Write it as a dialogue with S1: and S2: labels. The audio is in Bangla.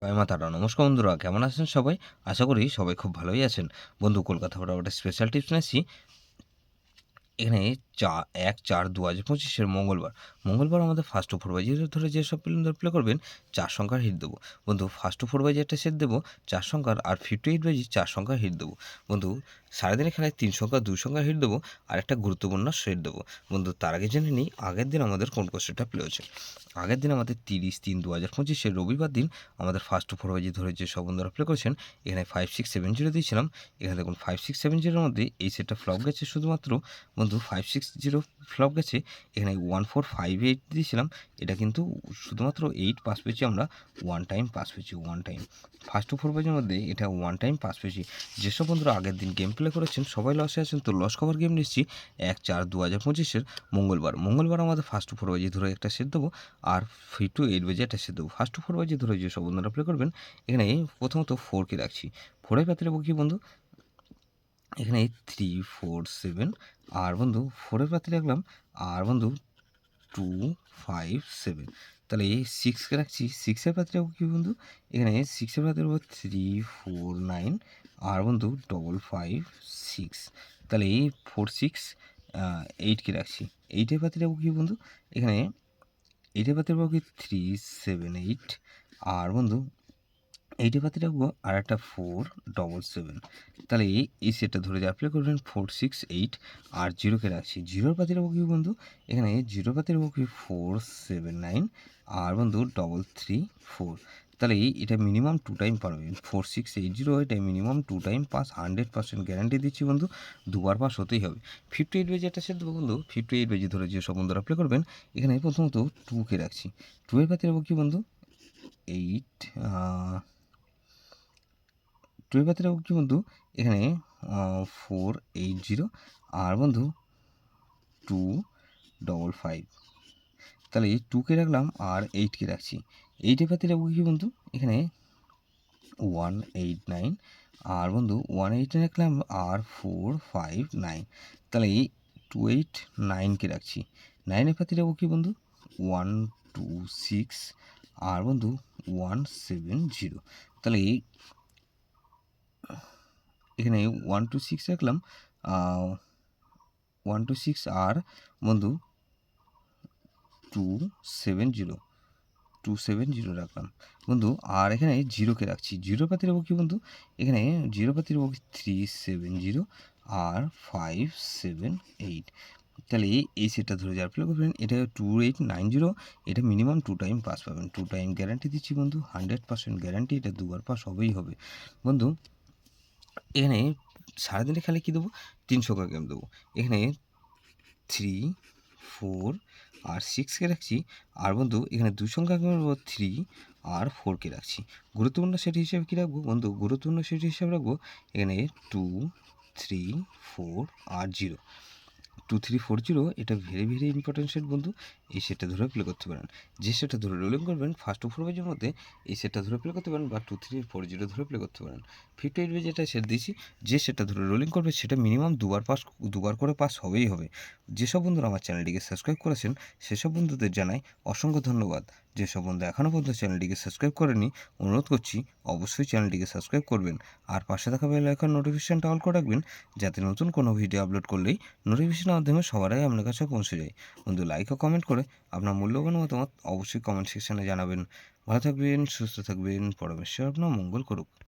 S1: জয় মা তারা। নমস্কার বন্ধুরা, কেমন আছেন সবাই? আশা করি সবাই খুব ভালোই আছেন। বন্ধু, কলকাতা ফটাফটের স্পেশাল টিপস নিয়ে এসেছি। এখানে ১/৪/২০২৫ মঙ্গলবার আমাদের ফার্স্ট ও 4/0 ধরে যেসব প্লেয়ার প্লে করবেন ৪ সংখ্যার হিট দেবো। বন্ধু, ফার্স্ট ও 4/0 একটা সেট দেবো ৪ সংখ্যার, আর 58 4 সংখ্যার হিট দেবো। বন্ধু, সারাদিনের খেলায় ৩ সংখ্যা ২ সংখ্যার হিট দেবো, আর একটা গুরুত্বপূর্ণ সেট দেবো। বন্ধু, তার আগে জেনে নিই আগের দিন আমাদের কোন কোশ্চেনটা প্লে হয়েছে। আগের দিন আমাদের ৩০/৩/২০২৫ রবিবার দিন আমাদের ফার্স্ট ও 4/0 ধরে যেসব বন্ধুরা প্লে করেছেন, এখানে 5670 দিয়েছিলাম। এখানে দেখুন 5670 মধ্যে এই সেটটা ফ্লপ গেছে শুধুমাত্র। বন্ধু, 560 ফ্লপ গেছে। এখানে 1458 দিয়েছিলাম। এটা কিন্তু শুধুমাত্র 8 পাস পেয়েছি আমরা, ওয়ান টাইম পাস পেয়েছি, ওয়ান টাইম। ফার্স্ট ও 4/0 মধ্যে এটা ওয়ান টাইম পাস পেয়েছি। যেসব বন্ধুরা আগের দিন গেম প্লে করেছেন সবাই লসে আছেন, তো লস কভার গেম নিচ্ছি ১/৪/২০২৫ মঙ্গলবার আমাদের ফার্স্ট ও 4/0 ধরে একটা সেট দেবো, আর 58 একটা সেট দেবো। ফার্স্ট ও 4/0 ধরে যেসব বন্ধুরা প্লে করবেন, এখানে প্রথমত 4কে রাখছি। 4-এর পাত্রে রাখবো কি বন্ধু, এখানে 3 4 7, আর বন্ধু 4-এর পাত্রে রাখলাম, আর বন্ধু 2 5 7। তাহলে এই 6কে রাখছি। 6-এর পাত্রে রাখবো কি বন্ধু, এখানে 6-এর পাত্রে রাখবো 3 4 9, আর বন্ধু 5 5 6। তাহলে এই 4 6 8কে রাখছি। 8-এর পাত্রে রাখবো কি বন্ধু, এখানে 8-এর পাত্রে রাখবো কি 3 7 8, আর বন্ধু 8-এর পাত্রে রাখবো আর একটা 4 7 7। তাহলে এই সেটটা ধরে যা প্লে করবেন 4 6 8, আর 0কে রাখছি। 0-এর পাত্রে রাখবো কি বন্ধু, এখানে 0-এর পাত্রে রাখবো কি 4 7 9, আর বন্ধু 3 3 4। তাহলে এটা মিনিমাম 2 টাইম পারবেন। 4 6 8 0 এটা মিনিমাম 2 টাইম পাস, 100% গ্যারান্টি দিচ্ছি বন্ধু, দুবার পাস হতেই হবে। 58 একটা সেট দেবো বন্ধু। 58 ধরে যেসব বন্ধুরা প্লে করবেন, এখানে প্রথমত 2কে রাখছি। 2-এর পাত্রে রাখবো কি বন্ধু, 8 টুয়ের পাত্রে রাখবো কি বন্ধু, এখানে 4 8 0, আর বন্ধু 2 5 5। তাহলে 2কে রাখলাম আর 8কে রাখছি। 8-এর পাত্রে রাখবো কি বন্ধু, এখানে 1 8 9, আর বন্ধু 1 8 রাখলাম আর 4 5 9। তাহলে 2 8 9কে রাখছি। 9-এর পাত্রে রাখবো কি বন্ধু, 1 2 6, আর বন্ধু 1 7 0। তাহলে এখানে 1 2 6 রাখলাম, 1 2 6, আর বন্ধু 2 7 0 2 7 0 রাখলাম বন্ধু। আর এখানে 0কে রাখছি। 0 পাতি রাখবো কি বন্ধু, এখানে 0 পাতি রাখবো 3 7 0, আর 5 7 8। তাহলে এই সেটটা ধরে যার প্লে করবেন, এটা 2 8 9 0। এটা মিনিমাম 2 টাইম পাস পাবেন। 2 টাইম গ্যারান্টি দিচ্ছি বন্ধু, 100% গ্যারান্টি। এটা দুবার পাস হবেই হবে বন্ধু। এখানে সারাদিনে খেলে কী দেবো, 3 সংখ্যার গেম দেবো। এখানে 3 4 আর 6কে রাখছি, আর বন্ধু এখানে 2 সংখ্যা গেম রাখবো 3 আর 4কে রাখছি। গুরুত্বপূর্ণ সেট হিসেবে কী রাখবো বন্ধু, গুরুত্বপূর্ণ সেট হিসেবে রাখবো এখানে 2 3 4 আর 0। 2 3 4 0 এটা ভেরি ভেরি ইম্পর্টেন্ট সেট বন্ধু। এই সেটটা ধরে প্লে করতে পারেন। যে সেটটা ধরে রোলিং করবেন ফার্স্ট ও 4 মধ্যে, এই সেটটা ধরে প্লে করতে পারেন, বা 2 3 4 0 ধরে প্লে করতে পারেন। 58 যেটা সেট দিয়েছি, যে সেটটা ধরে রোলিং করবে সেটা মিনিমাম দুবার করে পাস হবেই হবে। যেসব বন্ধুরা আমার চ্যানেলটিকে সাবস্ক্রাইব করেছেন সেসব বন্ধুদের জানাই অসংখ্য ধন্যবাদ। যেসব বন্ধু এখনও পর্যন্ত চ্যানেলটিকে সাবস্ক্রাইব করেনি, অনুরোধ করছি অবশ্যই চ্যানেলটিকে সাবস্ক্রাইব করবেন, আর পাশে থাকা বেল আইকন নোটিফিকেশনটা অল করে রাখবেন, যাতে নতুন কোনো ভিডিও আপলোড করলেই নোটিফিকেশনের মাধ্যমে সবার আগে আপনার কাছে পৌঁছে যায়। বন্ধু, লাইক ও কমেন্ট করে আপনার মূল্যবান মতামত অবশ্যই কমেন্ট সেকশনে জানাবেন। ভালো থাকবেন, সুস্থ থাকবেন, পরমেশ্বর আপনার মঙ্গল করুক।